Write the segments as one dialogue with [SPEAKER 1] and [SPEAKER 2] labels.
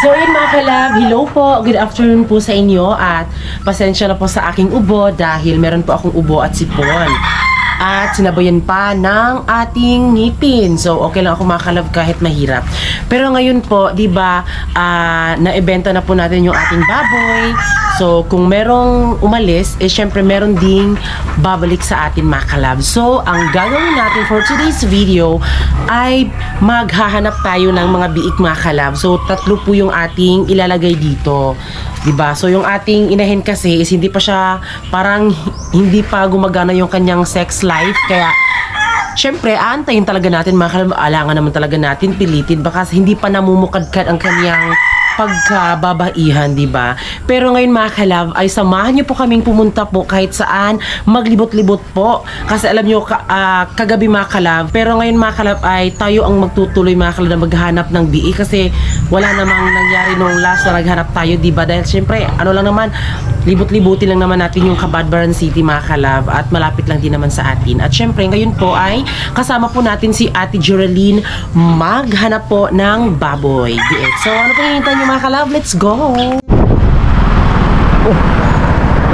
[SPEAKER 1] So yun mga kalab, hello po, good afternoon po sa inyo at pasensya na po sa aking ubo dahil meron po akong ubo at sipon. At sinabayan pa ng ating ngipin. So okay lang ako mga kalab kahit mahirap. Pero ngayon po, di ba, na-ibenta na po natin yung ating baboy. So kung merong umalis, syempre meron ding babalik sa atin mga kalab. So ang gagawin natin for today's video ay maghahanap tayo ng mga biik mga kalab. So tatlo po yung ating ilalagay dito. Diba? So yung ating inahin kasi is hindi pa siya, parang hindi pa gumagana yung kanyang sex life. Kaya syempre aantayin talaga natin mga kalab. Alangan naman talaga natin pilitin baka hindi pa namumukadkad ang kanyang pagkababaihan, di ba? Pero ngayon mga kalab, ay samahan niyo po kaming pumunta po kahit saan, maglibot-libot po. Kasi alam niyo, kagabi mga kalab, pero ngayon mga kalab ay tayo ang magtutuloy mga kalab na maghanap ng BE kasi wala namang nangyari nung last na naghanap tayo, di ba? Dahil syempre, ano lang naman, libot-libutin lang naman natin yung Cabadbaran City mga kalab at malapit lang din naman sa atin. At syempre, ngayon po ay kasama po natin si Ate Geraldine maghanap po ng baboy. So, ano pong hinihintay niyo mga kalab? Let's go!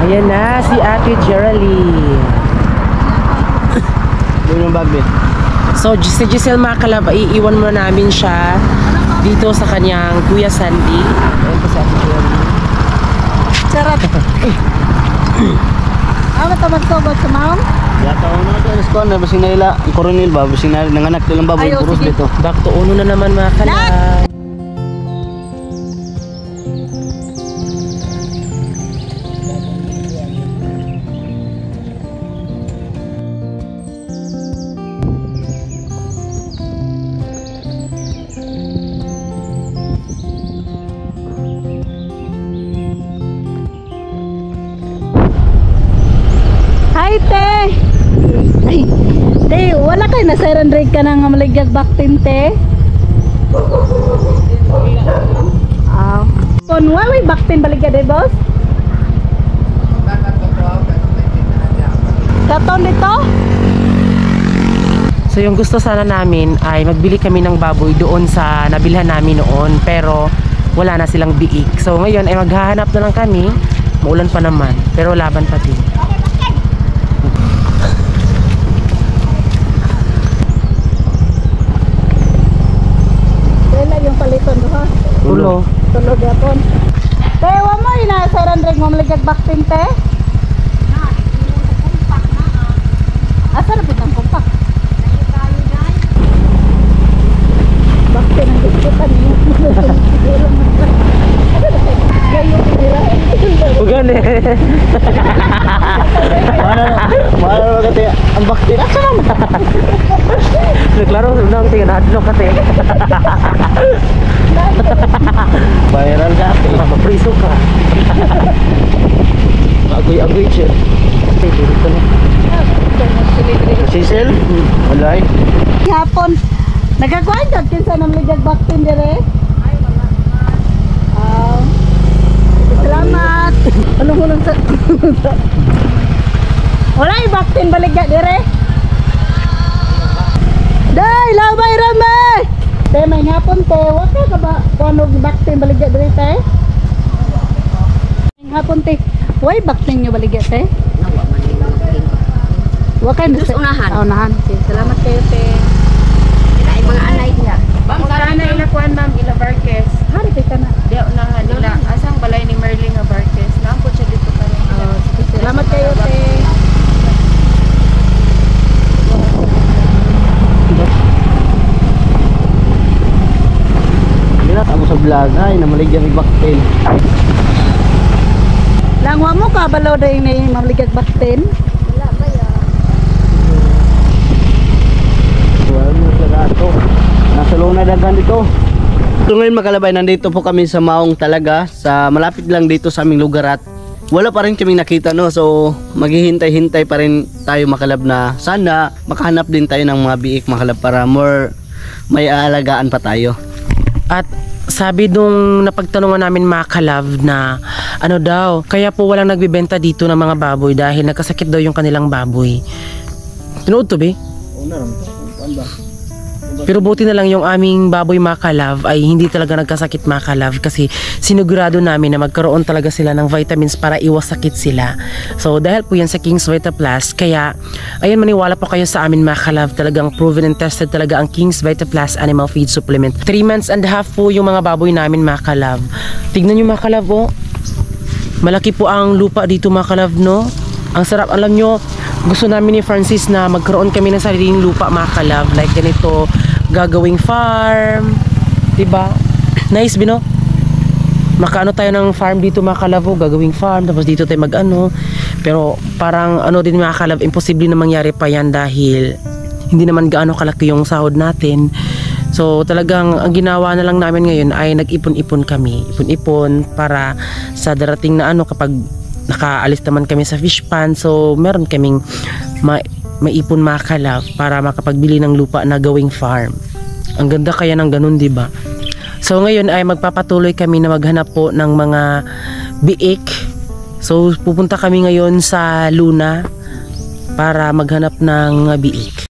[SPEAKER 1] Ayan na si Ate Geraldine.
[SPEAKER 2] Doon yung bagay.
[SPEAKER 1] So, si Giselle mga kalab, iiwan muna namin siya dito sa kanyang Kuya Sandy. Ayan po si Ate Geraldine.
[SPEAKER 3] Charot. Ano ito magtubod sa maon?
[SPEAKER 2] Yata ako na ito. Alas ko na. Basing na ila. Ang koronil ba? Basing na nanganak nilang baboy.
[SPEAKER 3] Ayaw,
[SPEAKER 2] Puros
[SPEAKER 3] sige.
[SPEAKER 2] dito.
[SPEAKER 1] Back to uno na naman mga kalab.
[SPEAKER 3] Hi, te! Ay, te, wala kayo na siren rig ka nang maligag baktin, te? Kung wala baktin baligad eh, boss? Katon dito?
[SPEAKER 1] So yung gusto sana namin ay magbili kami ng baboy doon sa nabilhan namin noon pero wala na silang biik. So ngayon ay maghahanap na lang kami. Maulan pa naman pero laban pa din.
[SPEAKER 3] Wala yung paliton ko, ha?
[SPEAKER 1] Tulo.
[SPEAKER 3] Tulog yapon. Te, wala mo ina siren rig mo maligag baktin, te? Asa na pitang kumpak? Baktin ang diskutan niyo.
[SPEAKER 1] Ugan eh.
[SPEAKER 2] Mahal na kati. Ang bakti. Asa naman?
[SPEAKER 1] Naglaro nang tingnan adlo kasi.
[SPEAKER 2] Viral ka.
[SPEAKER 1] Mapriso ka. Agoy-agoy siya. Dito na.
[SPEAKER 2] Sisil? Walay.
[SPEAKER 3] Hapon. Nagagawin ka kinsa nang ligag baktin dire? Ay, wala. Salamat. Ano mo lang sa... Wala yung baktin baligya dire? Day, labay rame! Te, may hapon te. Wala ka ba kung ano baktin baligya dire te? May hapon te. Why baktin nyo baligya te? Wala kayo na sa...
[SPEAKER 4] Unahan.
[SPEAKER 3] Unahan. Salamat kayo te.
[SPEAKER 4] Ay mga anay nila.
[SPEAKER 5] Bang sana ila kuan ma'am ila Barques.
[SPEAKER 3] Hari ka na.
[SPEAKER 5] Di unahan nila. Asang balay ni Merling nga Barques. Naampo siya dito pa rin.
[SPEAKER 3] Salamat kayo te.
[SPEAKER 2] Minat ako sa vlog. Ay, namaligyan yung baktil.
[SPEAKER 3] Langwa mo ka balaw dahil na yung mamaligag baktin?
[SPEAKER 4] Wala ba yan?
[SPEAKER 2] Wala mo sa gato. Nasa luna dagan dito. So ngayon makalabay, nandito po kami sa Maong talaga. Sa malapit lang dito sa aming lugar at wala pa rin kaming nakita, no. So maghihintay-hintay pa rin tayo makalab na sana makahanap din tayo ng mga biik makalab para more may aalagaan pa tayo.
[SPEAKER 1] At sabi nung napagtanungan namin mga kalab na ano daw, kaya po walang nagbibenta dito ng mga baboy dahil nagkasakit daw yung kanilang baboy. Tinuod to be?
[SPEAKER 2] Oo na, ano ba?
[SPEAKER 1] Pero buti na lang yung aming baboy mga kalab ay hindi talaga nagkasakit mga kalab kasi sinigurado namin na magkaroon talaga sila ng vitamins para iwas sakit sila. So dahil po yan sa King's Vita Plus, kaya ayun, maniwala po kayo sa amin mga kalab, talagang proven and tested talaga ang King's Vita Plus Animal Feed Supplement. 3 months and a half po yung mga baboy namin mga kalab. Tignan nyo mga kalab, oh. Malaki po ang lupa dito mga kalab, no? Ang sarap, alam nyo, gusto namin ni Francis na magkaroon kami ng sariling lupa mga kalab, like ganito, gagawing farm, diba? Nice, Bino? Makaano tayo ng farm dito mga kalab, oh, gagawing farm, tapos dito tayo mag-ano. Pero parang ano din mga kalab, imposible na mangyari pa yan dahil hindi naman gaano kalaki yung sahod natin. So talagang ang ginawa na lang namin ngayon ay nag-ipon-ipon kami. Ipon-ipon para sa darating na kapag nakaalis naman kami sa fish pond. So meron kaming maipon mga kalab para makapagbili ng lupa na gawing farm. Ang ganda kaya ng ganun, di ba? So ngayon ay magpapatuloy kami na maghanap po ng mga biik. So pupunta kami ngayon sa Luna para maghanap ng biik.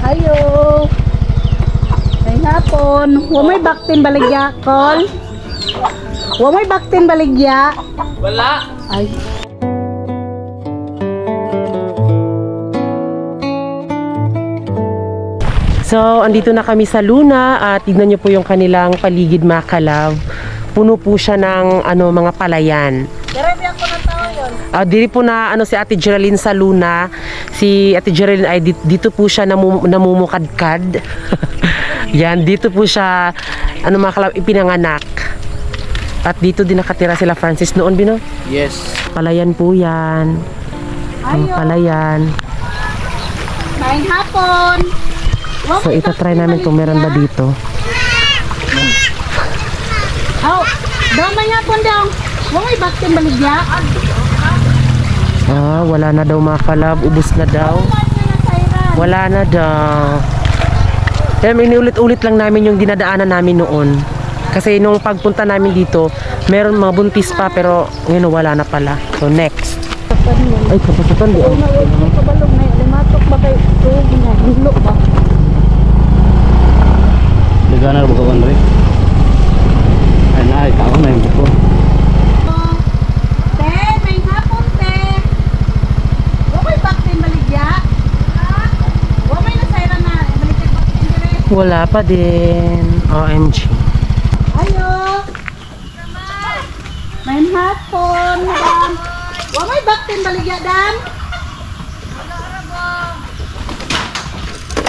[SPEAKER 3] Ayo. Ay hapon. Wa may baktin baligya, Kol? Wa may baktin baligya?
[SPEAKER 1] Wala.
[SPEAKER 3] Ay.
[SPEAKER 1] So, andito na kami sa Luna at tignan niyo po yung kanilang paligid mga kalab. Puno po siya ng mga palayan. Diri po na si Ate Geraldine sa Luna. Si Ate Geraldine ay dito po siya namumukadkad. Yan, dito po siya mga kalab ipinanganak. At dito din nakatira sila Francis noon, Bino?
[SPEAKER 2] Yes.
[SPEAKER 1] Palayan po yan. Ang palayan.
[SPEAKER 3] Main hapon.
[SPEAKER 1] So itatry namin kung meron ba dito.
[SPEAKER 3] Oh, daw may hapon daw. Wa may baktin baligya?
[SPEAKER 1] Wala na daw mga kalab. Ubus na daw. Wala na daw. Kaya iniulit-ulit lang namin yung dinadaanan namin noon. Kasi nung pagpunta namin dito, meron mga buntis pa pero ngayon wala na pala. So next. Ay, kapasukan di.
[SPEAKER 3] Kabalog na limatok ba kay tuog na hinlo ba?
[SPEAKER 2] Nagana ba kawan rin? Ay na, ikaw na yung buko.
[SPEAKER 3] Te, may hapon te. Wa may baktin baligya? Wa may nasayra na baligya baktin dire.
[SPEAKER 1] Wala pa din. OMG.
[SPEAKER 3] Ayo. May hapon, madam. Wa may baktin baligya dan?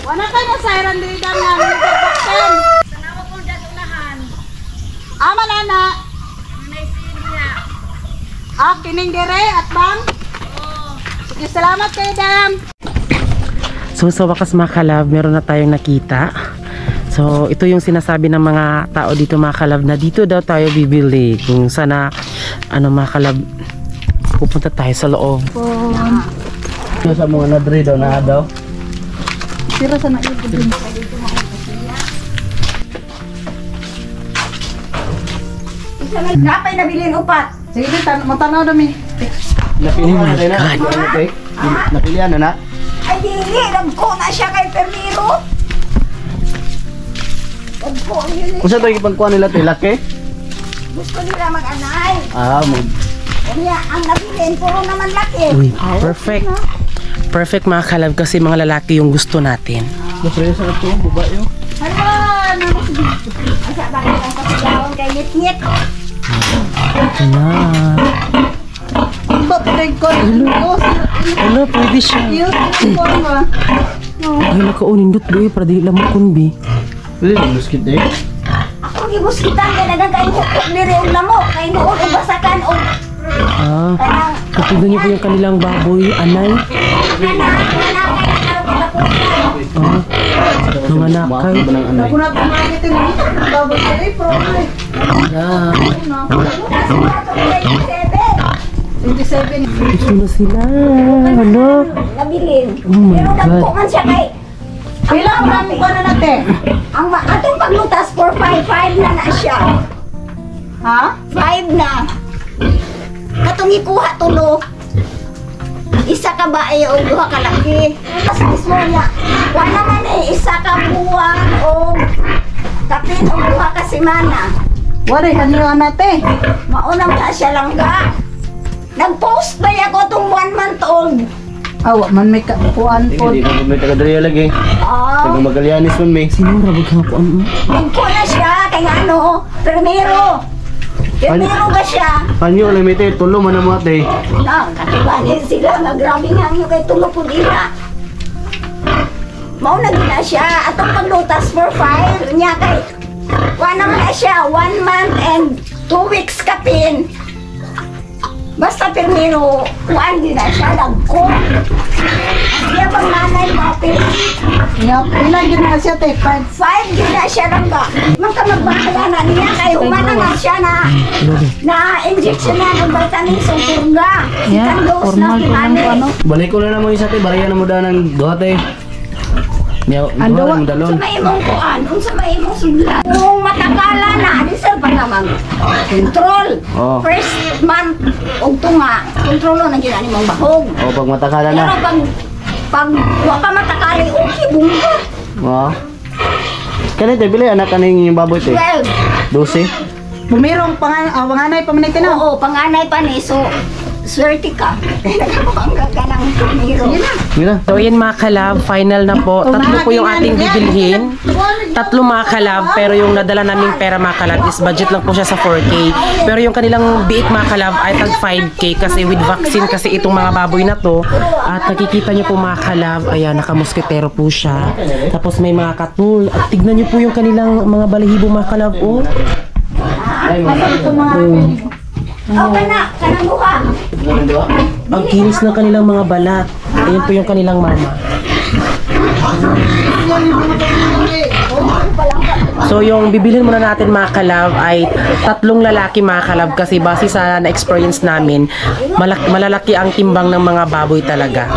[SPEAKER 3] Wala ka nasayra dire dan nga baktin. Sanawa ko dyan unahan. Manana. Kining dire at bang? Sige, salamat kayo, Dam.
[SPEAKER 1] So sa wakas mga kalab, meron na tayong nakita. So ito yung sinasabi ng mga tao dito mga kalab na dito daw tayo bibili. Kung sana mga kalab, pupunta tayo sa loob.
[SPEAKER 2] Sa mga nadri daw na daw.
[SPEAKER 3] Sira sa naibig din.
[SPEAKER 4] Napay nabilin upat.
[SPEAKER 3] Sige, matanaw dami.
[SPEAKER 2] Napili mo na tayo na. Napilihan na na.
[SPEAKER 4] Ay dili, nagko na siya kay Permiro. Nagko yun.
[SPEAKER 2] Kung saan tayo ipagkuhan nila ito, laki?
[SPEAKER 4] Gusto nila mag-anay. Kanya, ang nabilin, puro naman laki.
[SPEAKER 1] Uy, perfect. Perfect mga kalab kasi mga lalaki yung gusto natin.
[SPEAKER 2] Masaya sa ito, babae yun.
[SPEAKER 4] Hala, naman. Asa bakit ang kapagawang kay ngit-ngit.
[SPEAKER 1] Ito na.
[SPEAKER 3] Ba, pinag ko.
[SPEAKER 1] Ano, pwede siya. Ay, nakaunindot ba para di lamukon bi.
[SPEAKER 2] Pwede yung biskit eh.
[SPEAKER 4] Ako gibus kita ang ganagang kayo hukok nire ang lamok. Kayo noon ang basakan o
[SPEAKER 1] Kapag niyo po yung kanilang baboy, anay. Mga nakay.
[SPEAKER 3] Ako na pumagitin mo. Baboy ko eh, pro. 27.
[SPEAKER 1] Ito na sila. Ano?
[SPEAKER 4] Nabilin.
[SPEAKER 1] Oh my
[SPEAKER 4] Pero
[SPEAKER 1] God.
[SPEAKER 4] dagko man siya kay
[SPEAKER 3] Pila ang dami ko na natin?
[SPEAKER 4] ang atong paglutas for 5 na siya.
[SPEAKER 3] Ha?
[SPEAKER 4] 5 na. Katong ikuha tulo. Isa ka ba o duha ka laki? Tapos mismo niya. Wala naman isa ka buwan o kapin o duha ka semana.
[SPEAKER 3] Wala kanyo natin.
[SPEAKER 4] Maunang na siya lang ga. Nag-post ba ako itong 1 month old?
[SPEAKER 3] Awa man may kapuan po.
[SPEAKER 2] Hindi ko may taga-dria lagi.
[SPEAKER 4] Oh,
[SPEAKER 2] Taga Magallanes man may.
[SPEAKER 1] Sinura, maghapon.
[SPEAKER 4] nagko na siya. Kaya ano, primero. Primero ka siya.
[SPEAKER 2] Panyo lang may tayo, tulo man ang mga tayo.
[SPEAKER 4] Katibanin sila. Grabe nga nyo kay tulo po nila. Mauna na siya. Atong paglutas for 5 niya kay naman na siya. 1 month and 2 weeks kapin. Basta primero, kuhaan din na siya, nagko. Siya bang nanay mo,
[SPEAKER 3] Pila yun na siya te. 5.
[SPEAKER 4] 5 din na siya lang ba? Magkamagbahala na niya, kaya humana na siya na injection na ng vitamins o purga. Second dose na pinani.
[SPEAKER 2] Balik ko na naman isa tayo, bariya na mo daan ng duha tayo.
[SPEAKER 3] Ando,
[SPEAKER 2] Duha ng dalon.
[SPEAKER 4] Sa may imong kuhaan, sa may imong sudlan. Kung matakala na, di sir pa naman. Control.
[SPEAKER 2] Oh.
[SPEAKER 4] First month, og tunga, kontrolo na ginani mong bahog.
[SPEAKER 2] O, pag matakala
[SPEAKER 4] Pero
[SPEAKER 2] na.
[SPEAKER 4] pag waka matakali, okay, bungka.
[SPEAKER 2] O. Kaya tayo, pili anak kaning yung baboy tayo.
[SPEAKER 4] 12.
[SPEAKER 2] 12.
[SPEAKER 3] Bumirong panganay pa man na.
[SPEAKER 4] Oo, panganay pa ni, so, swerte ka. Nakapangga ka ng tumiro.
[SPEAKER 2] Sige na.
[SPEAKER 1] So yan mga kalab, final na po. Tatlo po yung ating bibilhin. Tatlo mga kalab, pero yung nadala naming pera mga kalab is budget lang po siya sa 4K. Pero yung kanilang biik mga kalab ay tag 5K kasi with vaccine kasi itong mga baboy na to. At nakikita nyo po mga kalab, ayan, nakamusketero po siya. Tapos may mga katul. At tignan nyo po yung kanilang mga balahibo mga kalab. Oh.
[SPEAKER 4] Okay na, kanang buha.
[SPEAKER 1] Ang kinis ng kanilang mga balat. Ayan po yung kanilang mama. So yung bibilhin muna natin mga kalab ay tatlong lalaki mga kalab kasi base sa na-experience namin, malalaki ang timbang ng mga baboy talaga.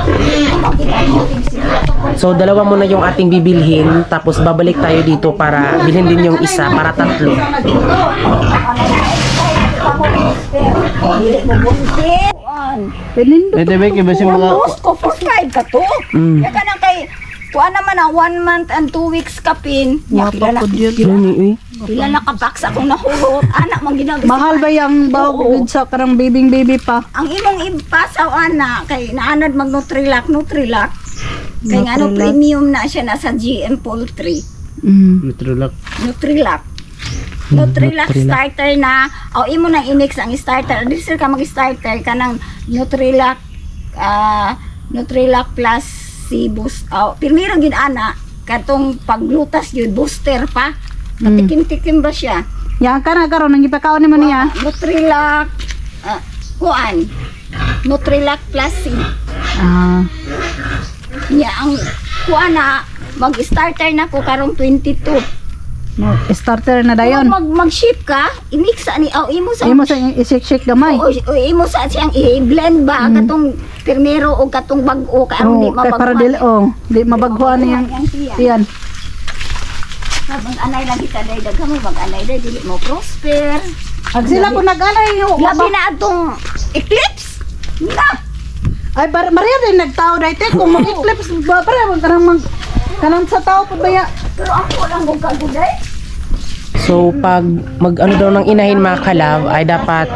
[SPEAKER 1] So dalawa muna yung ating bibilhin tapos babalik tayo dito para bilhin din yung isa para tatlo.
[SPEAKER 4] Dili mo buntis.
[SPEAKER 3] Pilindo.
[SPEAKER 2] Ito ba, kasi mga...
[SPEAKER 4] Almost ko for 5 ka to.
[SPEAKER 1] Mm.
[SPEAKER 4] Kaya ka na kay, kuha naman ang 1 month and 2 weeks kapin.
[SPEAKER 3] Wapa ko dyan.
[SPEAKER 4] Pila nakapaks akong nahulot. Anak mang ginagawa.
[SPEAKER 3] Mahal ba yung bahog sa karang baby pa?
[SPEAKER 4] Ang imong ipasaw anak kay naanad mag Nutrilak. Kay nga ano premium na siya nasa GM Poultry.
[SPEAKER 2] Mitrulak.
[SPEAKER 4] Nutrilak starter na. O imo nang i-mix ang starter. Di sir ka mag-starter ka ng Nutrilak plus si boost. Pirmiro gid ana katong paglutas yun booster pa. Matikim-tikim ba siya?
[SPEAKER 3] Yan ka na karon nang ipakaon nimo niya.
[SPEAKER 4] Nutrilak kuan. Nutrilak plus si. Nya ang kuan na mag-starter na ko karong 22.
[SPEAKER 3] Starter na dayon.
[SPEAKER 4] Mag-ship ka, i-mix ani imo sa
[SPEAKER 3] Imo sa i-shake gamay.
[SPEAKER 4] o imo sa siyang i-blend ba katong pirmero o katong bag-o karon di
[SPEAKER 3] Kay para di mabaghuan niyang iyan.
[SPEAKER 4] Mag-anay lang kita day daghang mo mag-anay day dili mo prosper.
[SPEAKER 3] Ag sila ko nag-anay yo.
[SPEAKER 4] Labi na atong eclipse. Na.
[SPEAKER 3] Ay Maria din nagtao dayte kung mag-eclipse ba para kanang sa tao pa baya.
[SPEAKER 4] Pero ako lang kung kaguday.
[SPEAKER 1] So pag mag-ano daw ng inahin mga kalab ay dapat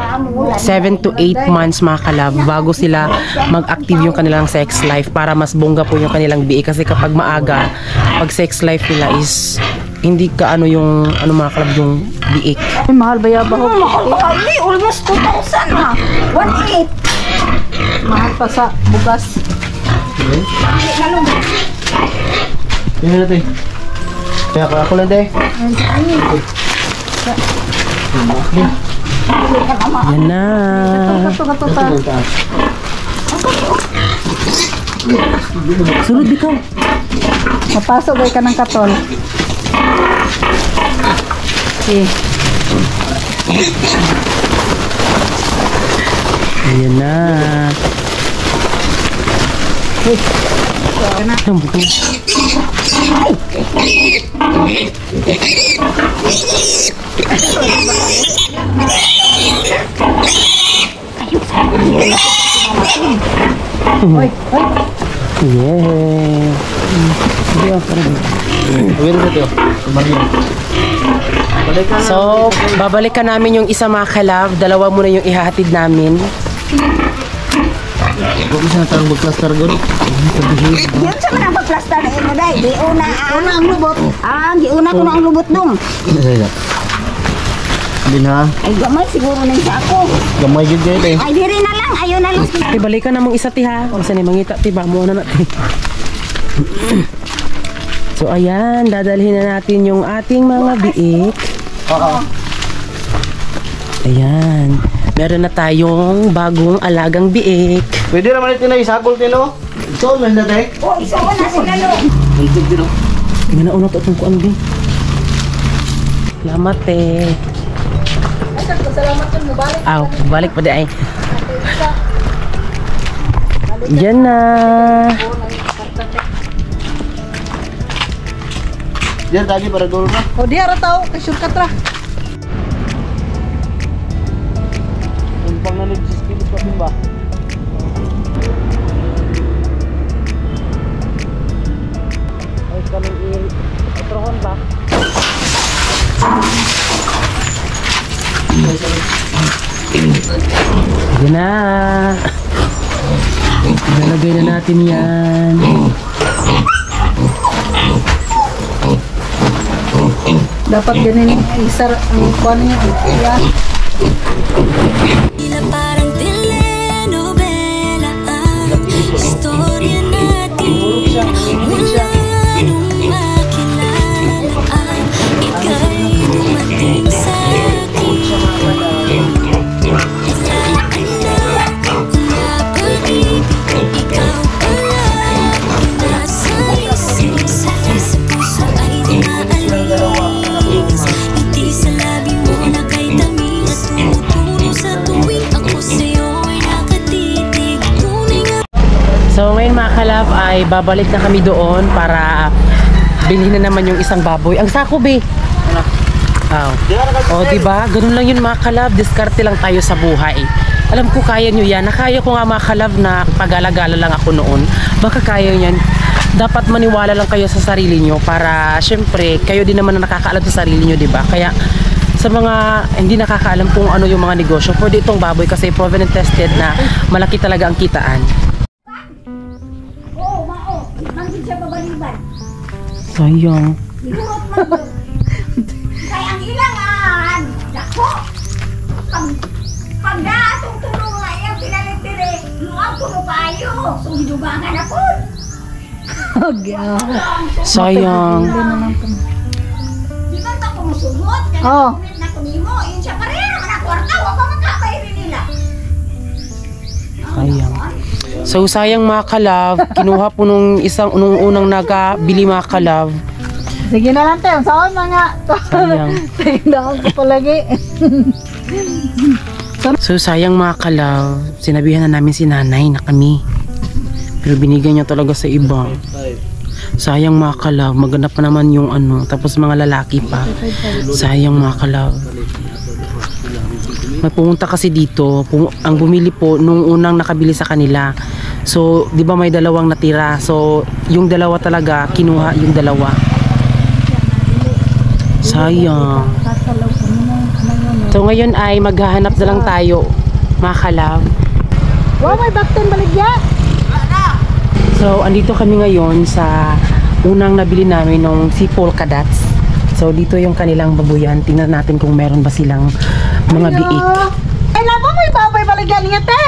[SPEAKER 1] 7 to 8 months mga kalab bago sila mag-active yung kanilang sex life para mas bongga po yung kanilang biik kasi kapag maaga pag sex life nila is hindi ka yung mga kalab yung biik.
[SPEAKER 3] Ay mahal baya bahog.
[SPEAKER 4] Mahal almost 2,000 ha. 1,800.
[SPEAKER 3] Mahal pa sa bugas.
[SPEAKER 2] Yan natin. Kaya ako lang tayo.
[SPEAKER 1] Yan na.
[SPEAKER 3] Kato ta.
[SPEAKER 1] Sunod ikaw.
[SPEAKER 3] Mapasok ay ka ng katol. Okay.
[SPEAKER 1] Ayan na. Lambot na. Yeah. So, babalikan namin yung isa mga kalab. Dalawa muna yung ihahatid namin.
[SPEAKER 2] Huwag mo siya natang mag-plaster gud.
[SPEAKER 4] Yun sa mga pagplaster na imo day. Giuna ang lubot. Giuna ko na ang lubot dong.
[SPEAKER 2] Din ha.
[SPEAKER 4] Ay gamay siguro na sa ako.
[SPEAKER 2] Gamay gid gayud eh.
[SPEAKER 4] Ay diri na lang, ayo na lang.
[SPEAKER 1] Balikan na mong isa ti ha. Kung saan mangita ti ba mo na natin. So ayan, dadalhin na natin yung ating mga biik.
[SPEAKER 2] Oo.
[SPEAKER 1] Ayan. Meron na tayong bagong alagang biik.
[SPEAKER 2] Pwede naman ito na isagol din oh. So, nanday.
[SPEAKER 4] Oh, iso na sila lo.
[SPEAKER 2] Ito din oh.
[SPEAKER 1] Tingnan na una to itong kuan din. Salamat eh.
[SPEAKER 3] Salamat yun, mabalik.
[SPEAKER 1] Aw, balik pa di ay. Diyan na.
[SPEAKER 2] Diyan tagi para dulo na.
[SPEAKER 3] O, di ara tao, kay shortcut ra.
[SPEAKER 2] Umpang na nag-skills pa din ba?
[SPEAKER 1] Ay, kami i-prohon ba? Ayan na. Nalagay na natin yan.
[SPEAKER 3] Dapat ganun isar ang kuwan niya. Yan.
[SPEAKER 6] Tila parang telenovela ang istorya natin. Mula nung makilala ang ika'y dumating sa akin. Inaanak na pag-ibig, ikaw pala. Nasa isip, sa puso ay dinaalis. Ngiti sa labi mo na kay tamis at tumutulong sa tuwing ako sa'yo ay nakatitig. Tunay nga.
[SPEAKER 1] So ngayon mga kalab ay babalik na kami doon para bilhin na naman yung isang baboy. Ang sako be. Oh, diba? Ganun lang yun mga kalab. Diskarte lang tayo sa buhay. Alam ko kaya nyo yan. Nakaya ko nga mga kalab na pag-alagala lang ako noon. Baka kaya yan. Dapat maniwala lang kayo sa sarili nyo para syempre kayo din naman na nakakaalam sa sarili nyo, diba? Kaya sa mga hindi nakakaalam kung ano yung mga negosyo, pwede itong baboy kasi proven and tested na malaki talaga ang kitaan.
[SPEAKER 4] Oh, mao. Mangin siya babaliban.
[SPEAKER 1] Sayang.
[SPEAKER 4] Ihurot man yun. Kaya ang ilangan, dako. Pag naatong tulong nga iyang pinalit dire, luang tulo payo. So, hidugangan na po.
[SPEAKER 1] Sayang.
[SPEAKER 4] Di ba ito kumusunod? Kaya
[SPEAKER 3] Oo.
[SPEAKER 4] nakulit na kunimo. Yun siya pa rin. Ang kwarta, wag ka magkakairi nila.
[SPEAKER 1] Sayang. So sayang mga kalab, kinuha po nung unang nakabili mga kalab.
[SPEAKER 3] Sige na lang tayo. Saan mga?
[SPEAKER 1] Sayang.
[SPEAKER 3] Tingnan ko palagi.
[SPEAKER 1] So sayang mga kalab, sinabihan na namin si nanay na kami. Pero binigay niya talaga sa iba. Sayang mga kalab, maganda pa naman yung ano, tapos mga lalaki pa. Sayang mga kalab. May pumunta kasi dito, ang bumili po nung unang nakabili sa kanila. So, di ba may dalawang natira? So, yung dalawa talaga, kinuha yung dalawa. Sayang. So, ngayon ay maghahanap na lang tayo, mga kalab.
[SPEAKER 3] Wow, may bakten baligya.
[SPEAKER 1] So, andito kami ngayon sa unang nabili namin ng si Polka Dots. So, dito yung kanilang babuyan. Tingnan natin kung meron ba silang mga biik.
[SPEAKER 3] Ay, napa may babay baligya niya te.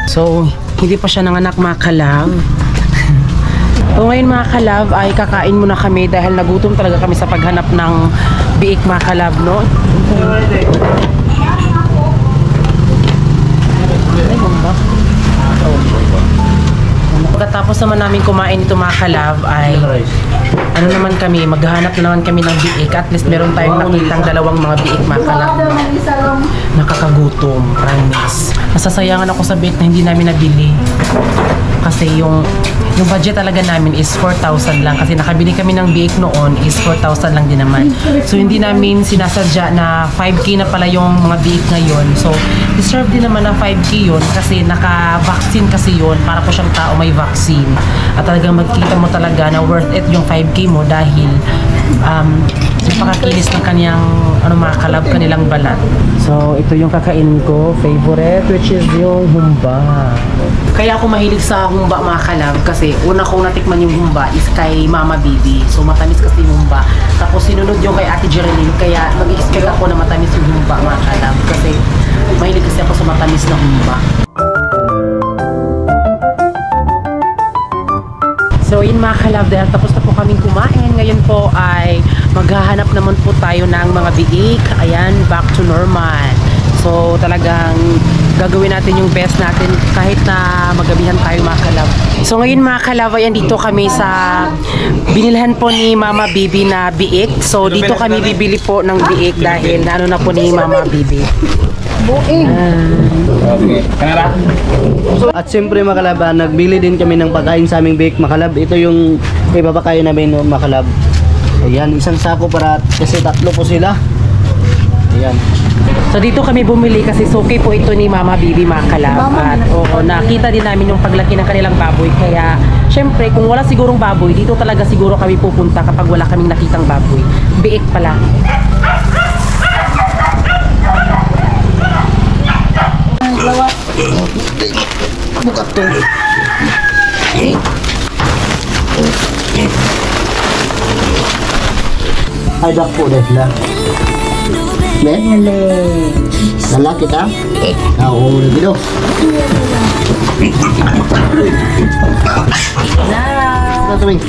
[SPEAKER 1] So, hindi pa siya nanganak mga kalab. So, ngayon mga kalab ay kakain muna kami dahil nagutom talaga kami sa paghanap ng biik mga kalab, no? Pagkatapos pagkatapos naman namin kumain ito mga kalab ay ano naman kami, maghahanap na naman kami ng biik. At least meron tayong nakitang dalawang mga biik mga kalab. Nakakagutom, promise. Nasasayangan ako sa biik na hindi namin nabili. Kasi yung budget talaga namin is 4,000 lang. Kasi nakabili kami ng biik noon is 4,000 lang din naman. So hindi namin sinasadya na 5K na pala yung mga biik ngayon. So deserve din naman na 5K yun kasi naka-vaccine kasi yun. Para po siyang tao may vaccine. At talagang magkita mo talaga na worth it yung 5K mo dahil napakakinis ng kanyang mga kalab, kanilang balat. So ito yung kakainin ko, favorite, which is yung humba. Kaya ako mahilig sa humba mga kalab kasi una kong natikman yung humba is kay Mama Bibi. So matamis kasi yung humba. Tapos sinunod yung kay Ate Geraldine kaya mag-expect ako na matamis yung humba mga kalab kasi mahilig kasi ako sa matamis na humba. So yun mga kalab, dahil tapos na po kaming kumain. Ngayon po ay maghahanap naman po tayo ng mga biik. Ayan, back to normal. So talagang gagawin natin yung best natin kahit na magabihan tayo mga kalab. So ngayon mga kalab, ayan dito kami sa binilhan po ni Mama Bibi na biik. So dito kami bibili po ng biik dahil ano na po ni Mama Bibi.
[SPEAKER 2] At siyempre makalab, nagbili din kami ng pagkain sa aming bake makalab. Ito yung ipapakain namin no, makalab. Ayan, isang sako para kasi tatlo po sila. Ayan.
[SPEAKER 1] So dito kami bumili kasi suki po ito ni Mama Bibi mga kalab. At nakita din namin yung paglaki ng kanilang baboy. Kaya syempre kung wala sigurong baboy, dito talaga siguro kami pupunta kapag wala kaming nakitang baboy. Biik pala.
[SPEAKER 2] Bukat to. Ay, dak po dahil lang. Lalaki ka? Oo, nagilo. Natuming.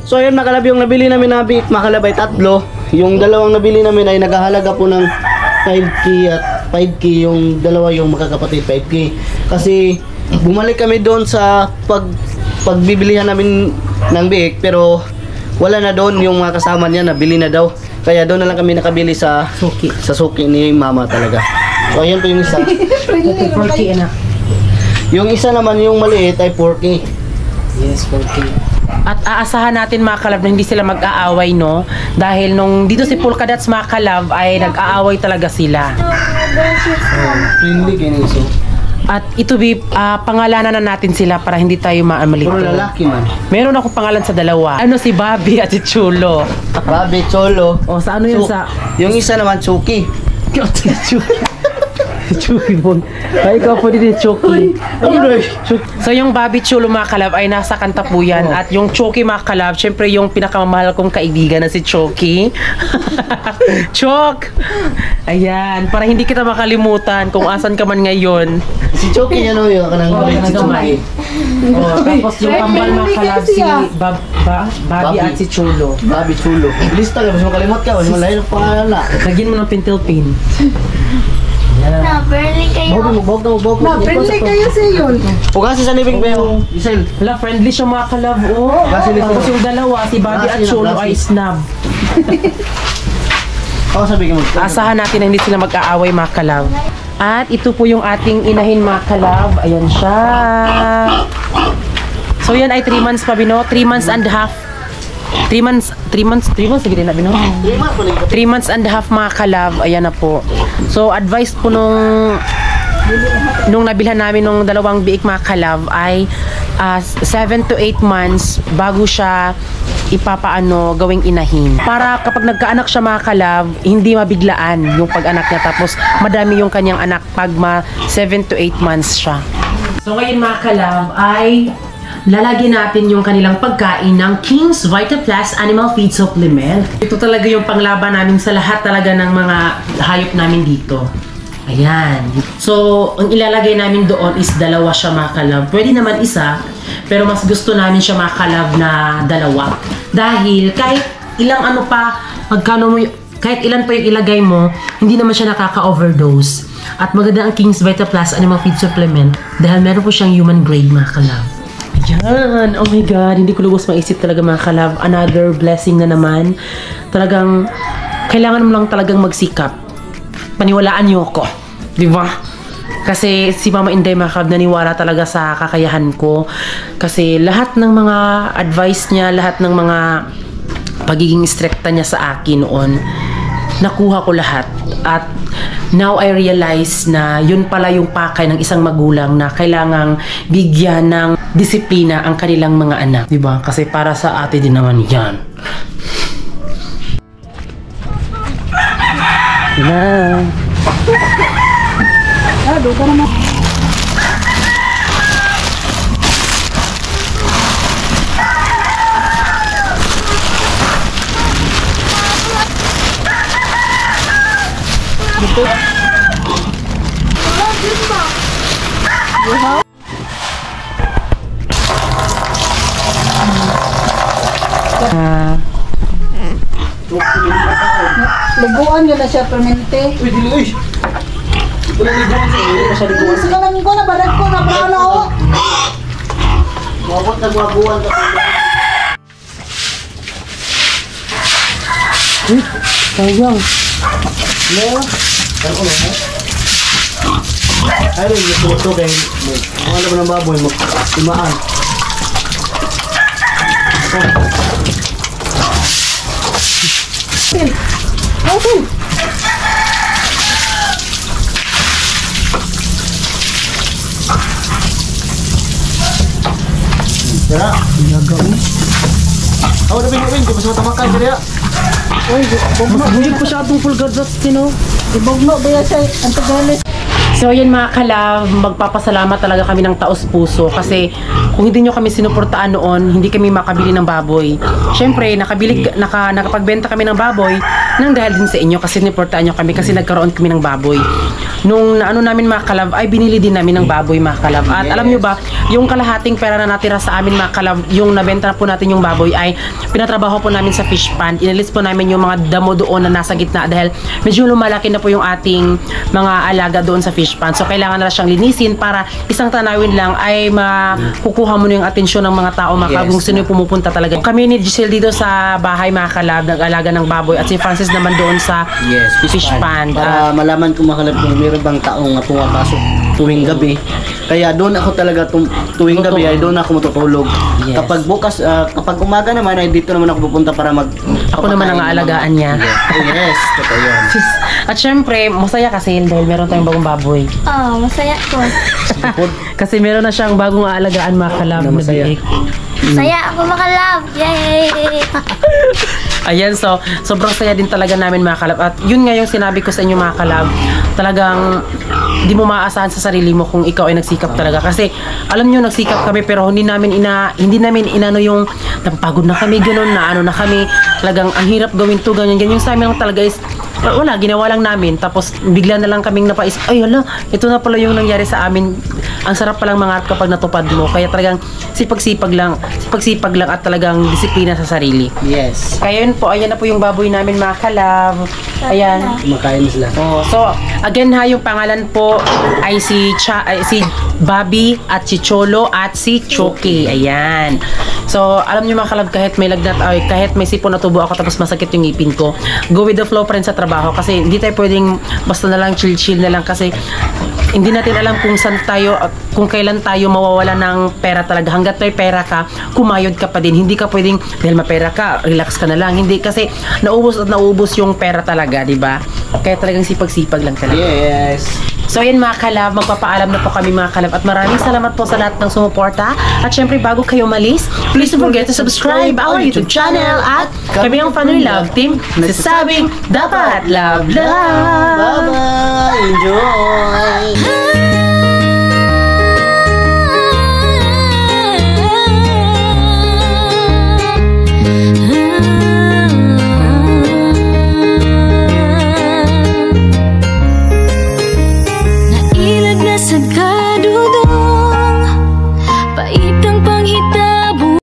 [SPEAKER 2] So yun makalab, yung nabili namin na biik makalab ay tatlo. Yung dalawang nabili namin ay naghahalaga po ng 5K at 5K. Yung dalawa yung magkakapatid 5K. Kasi bumalik kami doon sa pagbibilihan namin ng biik pero wala na doon yung mga kasama niya, nabili na daw. Kaya doon na lang kami nakabili sa suki ni Mama talaga. So ayan po yung isa.
[SPEAKER 1] 4K anak.
[SPEAKER 2] Yung isa naman yung maliit ay 4K.
[SPEAKER 1] Yes, 4K. At aasahan natin mga kalab na hindi sila mag-aaway, no? Dahil nung dito si Polka Dots mga kalab ay nag-aaway talaga sila.
[SPEAKER 2] Friendly ganyan so.
[SPEAKER 1] At ito pangalanan na natin sila para hindi tayo maamalito.
[SPEAKER 2] Puro lalaki man.
[SPEAKER 1] Meron ako pangalan sa dalawa. Ano si Bobby at si Chulo.
[SPEAKER 2] Bobby, Cholo.
[SPEAKER 1] O sa ano yun sa...
[SPEAKER 2] Yung isa naman Chucky.
[SPEAKER 1] Chucky po. Ay, ikaw po din Chucky. So yung Bobby Chulo mga kalab ay nasa kanta po yan. At yung Chucky mga kalab, syempre yung pinakamamahal kong kaibigan na si Chucky. Chok! Ayan, para hindi kita makalimutan kung asan ka man ngayon.
[SPEAKER 2] Si Chucky yan o yung kanang si Chucky.
[SPEAKER 1] Tapos yung kambal mga kalab si Bobby at si Chulo.
[SPEAKER 2] Bobby Chulo. Lista ka, mas makalimot ka, mas malayo ng pangalan na.
[SPEAKER 1] Lagyan mo ng pintil pin.
[SPEAKER 3] Friendly kayo sa yun.
[SPEAKER 2] Pugasi sa nibig ba yung Isel?
[SPEAKER 1] Wala, friendly siya mga kalab. Tapos yung dalawa, si Bobby at Chulo ay snub.
[SPEAKER 2] Ako sabi ka
[SPEAKER 1] Asahan natin na hindi sila mag-aaway mga kalab. At ito po yung ating inahin mga kalab. Ayan siya. So yan ay 3 months pa bino. 3 months and a half. 3 months sige na bino. 3 months and a half mga kalab. Ayan na po. So advice po nung nabilhan namin nung dalawang biik mga kalab ay 7 to 8 months bago siya gawing inahin. Para kapag nagkaanak siya mga kalab, hindi mabiglaan yung pag-anak niya. Tapos madami yung kanyang anak pag 7 to 8 months siya. So ngayon mga kalab ay lalagyan natin yung kanilang pagkain ng King's VitaPlus Animal Feed Supplement. Ito talaga yung panglaban namin sa lahat talaga ng mga hayop namin dito. Ayan. So, ang ilalagay namin doon is dalawa siya mga kalab. Pwede naman isa, pero mas gusto namin siya mga kalab na dalawa. Dahil kahit ilang kahit ilan pa yung ilagay mo, hindi naman siya nakaka-overdose. At maganda ang King's Vita Plus Animal Feed Supplement dahil meron po siyang human grade, mga kalab. Ayan, oh my God, hindi ko lubos maisip talaga, mga kalab. Another blessing na naman. Talagang, kailangan mo lang talagang magsikap. Paniwalaan niyo ako, di ba? Kasi si Mama Inday, mga kalab, naniwala talaga sa kakayahan ko. Kasi lahat ng mga advice niya, lahat ng mga pagiging strikta niya sa akin noon, nakuha ko lahat. At now I realize na yun pala yung pakay ng isang magulang na kailangang bigyan ng disiplina ang kanilang mga anak, di ba? Kasi para sa ate din naman yan.
[SPEAKER 2] Na.
[SPEAKER 3] Doon ka naman. Liguan yun na siya, permente.
[SPEAKER 2] Uy, dili, uy. Wala liguan sa iyo. Masya liguan.
[SPEAKER 3] Sige lang ko na, balag ko na, paano ako?
[SPEAKER 2] Mabot na guwaguan ka.
[SPEAKER 1] Sayang.
[SPEAKER 2] No? Ano na? Ay, rin, ito kay mga naman ng baboy, magtimaan.
[SPEAKER 3] Okay.
[SPEAKER 2] Tara, ginagawin. Ako na pinipin, di ba sa matamakan ka niya?
[SPEAKER 3] Uy,
[SPEAKER 1] Buyog pa siya itong full guards, Tino.
[SPEAKER 3] ibogno ba yan siya, ang tagalis.
[SPEAKER 1] So yan, mga kalab, magpapasalamat talaga kami ng taos puso kasi kung hindi nyo kami sinuportaan noon, hindi kami makabili ng baboy. Siyempre, nakapagbenta kami ng baboy nang dahil din sa inyo kasi sinuportaan nyo kami kasi nagkaroon kami ng baboy. Nung naano namin, mga kalab, ay binili din namin ng baboy, mga kalab. At alam nyo ba, yung kalahating pera na natira sa amin, mga kalab, yung nabenta na po natin yung baboy ay pinatrabaho po namin sa fish pond. Inalis po namin yung mga damo doon na nasa gitna dahil medyo lumalaki na po yung ating mga alaga doon sa fish pond. So kailangan na siyang linisin para isang tanawin lang ay makukuha mo na yung atensyon ng mga tao, mga kalab, kung sino yung pumupunta talaga. Kami ni Giselle dito sa bahay, mga kalab, nag-alaga ng baboy at si Francis naman doon sa fish pond.
[SPEAKER 2] Para malaman ko makalab kung meron bang taong nga pumapasok tuwing gabi. Kaya doon ako talaga tuwing gabi ay doon ako matutulog.
[SPEAKER 1] Yes.
[SPEAKER 2] Kapag bukas, kapag umaga naman ay dito naman ako pupunta para
[SPEAKER 1] Ako naman ang aalagaan niya.
[SPEAKER 2] Yes, totoo yun.
[SPEAKER 1] At syempre, masaya kasi dahil meron tayong bagong baboy.
[SPEAKER 5] Oh, masaya ko.
[SPEAKER 1] Kasi meron na siyang bagong aalagaan, mga kalab, na
[SPEAKER 2] masaya.
[SPEAKER 1] biik.
[SPEAKER 5] Masaya ako makalab. Yay!
[SPEAKER 1] Ayan, so sobrang saya din talaga namin, mga kalab. At yun nga yung sinabi ko sa inyo, mga kalab. Talagang hindi mo maaasahan sa sarili mo kung ikaw ay nagsikap talaga. Kasi alam nyo, nagsikap kami pero hindi namin inano yung napapagod na kami, gano'n na ano na kami. Talagang ang hirap gawin to, ganyan. Yung sa amin lang talaga is wala, ginawa lang namin. Tapos bigla na lang kaming napaisip, ay hala, ito na pala yung nangyari sa amin. Ang sarap palang mangarap kapag natupad mo. Kaya talagang sipag-sipag lang at talagang disiplina sa sarili.
[SPEAKER 2] Yes.
[SPEAKER 1] Kaya yun po, ayan na po yung baboy namin, mga kalab. Ayan.
[SPEAKER 2] Kumakain sila.
[SPEAKER 1] Oh, so, again ha, yung pangalan po ay si Bobby at si Cholo at si Choki. Ayan. So, alam nyo, mga kalab, kahit may lagnat, kahit may sipon na tubo ako tapos masakit yung ngipin ko, go with the flow pa rin sa trabaho kasi hindi tayo pwedeng basta na lang chill na lang kasi hindi natin alam kung saan tayo, kung kailan tayo mawawala ng pera talaga. Hanggat may pera ka, kumayod ka pa din. Hindi ka pwedeng, dahil mapera ka, relax ka na lang. Hindi, kasi naubos yung pera talaga, di ba? Kaya talagang sipag-sipag lang talaga.
[SPEAKER 2] Yes.
[SPEAKER 1] So yun, mga kalab, magpapaalam na po kami, mga kalab, at maraming salamat po sa lahat ng sumuporta. At syempre, bago kayo malis, please don't forget to subscribe our YouTube channel at kami ang Family Love Team, nagsasabing dapat love.
[SPEAKER 2] Bye-bye! Enjoy!